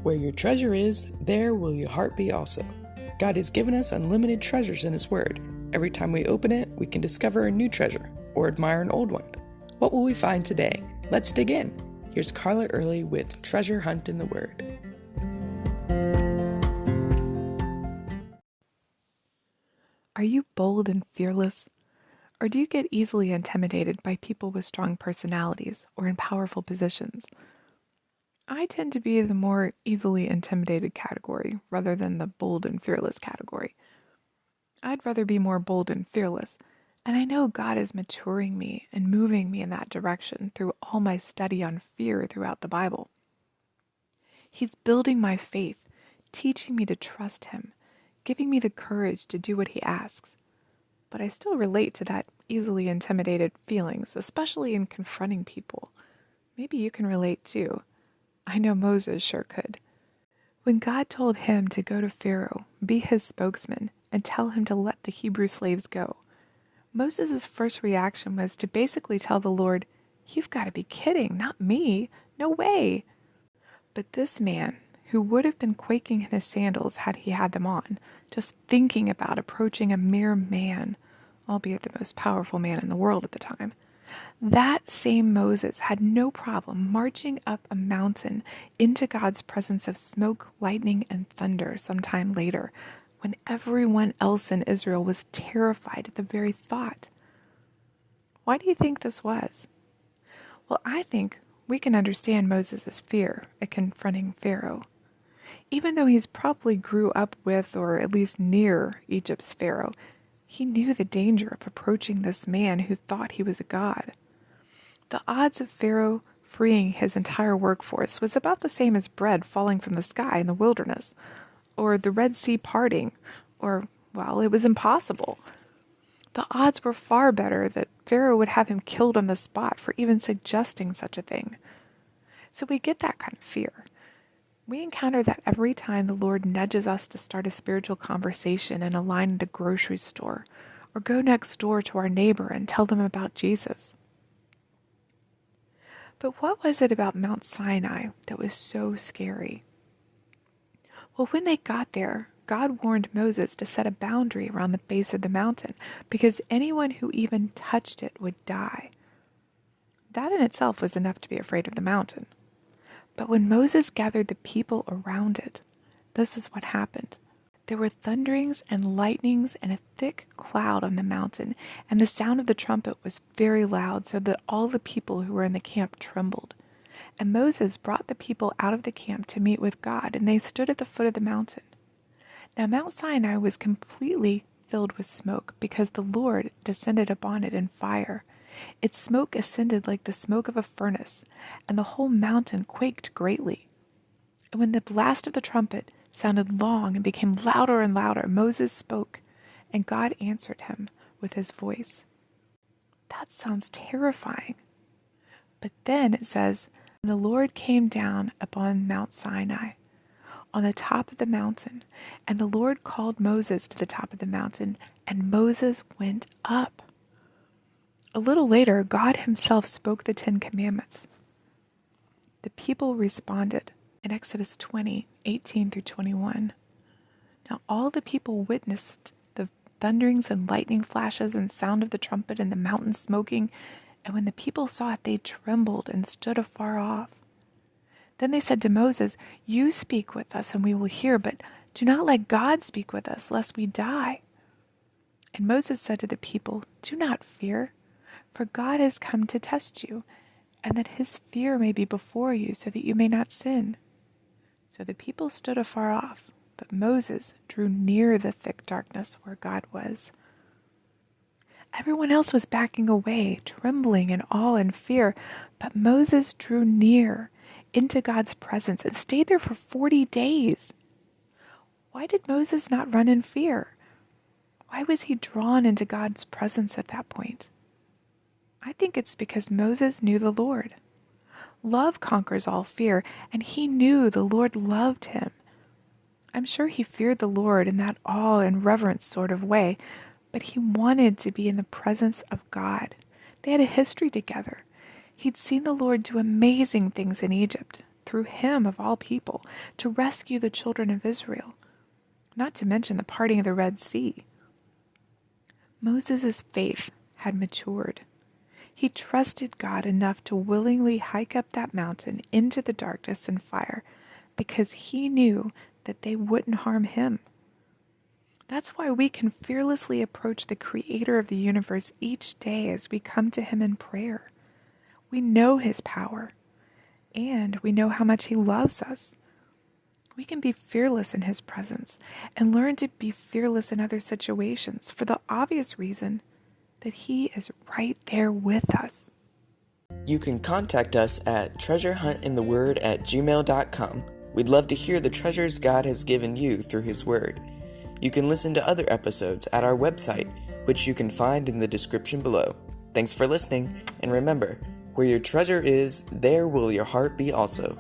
Where your treasure is, there will your heart be also. God has given us unlimited treasures in His Word. Every time we open it, we can discover a new treasure or admire an old one. What will we find today? Let's dig in. Here's Carla Early with Treasure Hunt in the Word. Are you bold and fearless? Or do you get easily intimidated by people with strong personalities or in powerful positions? I tend to be the more easily intimidated category rather than the bold and fearless category. I'd rather be more bold and fearless, and I know God is maturing me and moving me in that direction through all my study on fear throughout the Bible. He's building my faith, teaching me to trust Him, giving me the courage to do what He asks. But I still relate to that easily intimidated feelings, especially in confronting people. Maybe you can relate too. I know Moses sure could. When God told him to go to Pharaoh, be his spokesman, and tell him to let the Hebrew slaves go, Moses' first reaction was to basically tell the Lord, "You've got to be kidding, not me. No way." But this man, who would have been quaking in his sandals had he had them on, just thinking about approaching a mere man, albeit the most powerful man in the world at the time, that same Moses had no problem marching up a mountain into God's presence of smoke, lightning, and thunder sometime later, when everyone else in Israel was terrified at the very thought. Why do you think this was? Well, I think we can understand Moses' fear at confronting Pharaoh. Even though he's probably grew up with, or at least near, Egypt's Pharaoh, he knew the danger of approaching this man who thought he was a god. The odds of Pharaoh freeing his entire workforce was about the same as bread falling from the sky in the wilderness, or the Red Sea parting, or, well, it was impossible. The odds were far better that Pharaoh would have him killed on the spot for even suggesting such a thing. So we get that kind of fear. We encounter that every time the Lord nudges us to start a spiritual conversation in a line at a grocery store, or go next door to our neighbor and tell them about Jesus. But what was it about Mount Sinai that was so scary? Well, when they got there, God warned Moses to set a boundary around the base of the mountain, because anyone who even touched it would die. That in itself was enough to be afraid of the mountain. But when Moses gathered the people around it, this is what happened. There were thunderings and lightnings and a thick cloud on the mountain, and the sound of the trumpet was very loud, so that all the people who were in the camp trembled. And Moses brought the people out of the camp to meet with God, and they stood at the foot of the mountain. Now Mount Sinai was completely filled with smoke, because the Lord descended upon it in fire. Its smoke ascended like the smoke of a furnace, and the whole mountain quaked greatly. And when the blast of the trumpet sounded long and became louder and louder, Moses spoke, and God answered him with his voice. That sounds terrifying. But then it says, "The Lord came down upon Mount Sinai, on the top of the mountain, and the Lord called Moses to the top of the mountain, and Moses went up." A little later, God himself spoke the 10 Commandments. The people responded in Exodus 20:18-21. Now all the people witnessed the thunderings and lightning flashes and sound of the trumpet and the mountain smoking, and when the people saw it, they trembled and stood afar off. Then they said to Moses, "You speak with us and we will hear, but do not let God speak with us, lest we die." And Moses said to the people, "Do not fear, for God has come to test you, and that his fear may be before you, so that you may not sin." So the people stood afar off, but Moses drew near the thick darkness where God was. Everyone else was backing away, trembling in awe and fear, but Moses drew near into God's presence and stayed there for 40 days. Why did Moses not run in fear? Why was he drawn into God's presence at that point? I think it's because Moses knew the Lord. Love conquers all fear, and he knew the Lord loved him. I'm sure he feared the Lord in that awe and reverence sort of way, but he wanted to be in the presence of God. They had a history together. He'd seen the Lord do amazing things in Egypt. through him of all people, to rescue the children of Israel, not to mention the parting of the Red Sea. Moses' faith had matured. He trusted God enough to willingly hike up that mountain into the darkness and fire because he knew that they wouldn't harm him. That's why we can fearlessly approach the Creator of the universe each day as we come to him in prayer. We know his power, and we know how much he loves us. We can be fearless in his presence and learn to be fearless in other situations for the obvious reason that he is right there with us. You can contact us at treasurehuntintheword@gmail.com. We'd love to hear the treasures God has given you through his word. You can listen to other episodes at our website, which you can find in the description below. Thanks for listening, and remember, where your treasure is, there will your heart be also.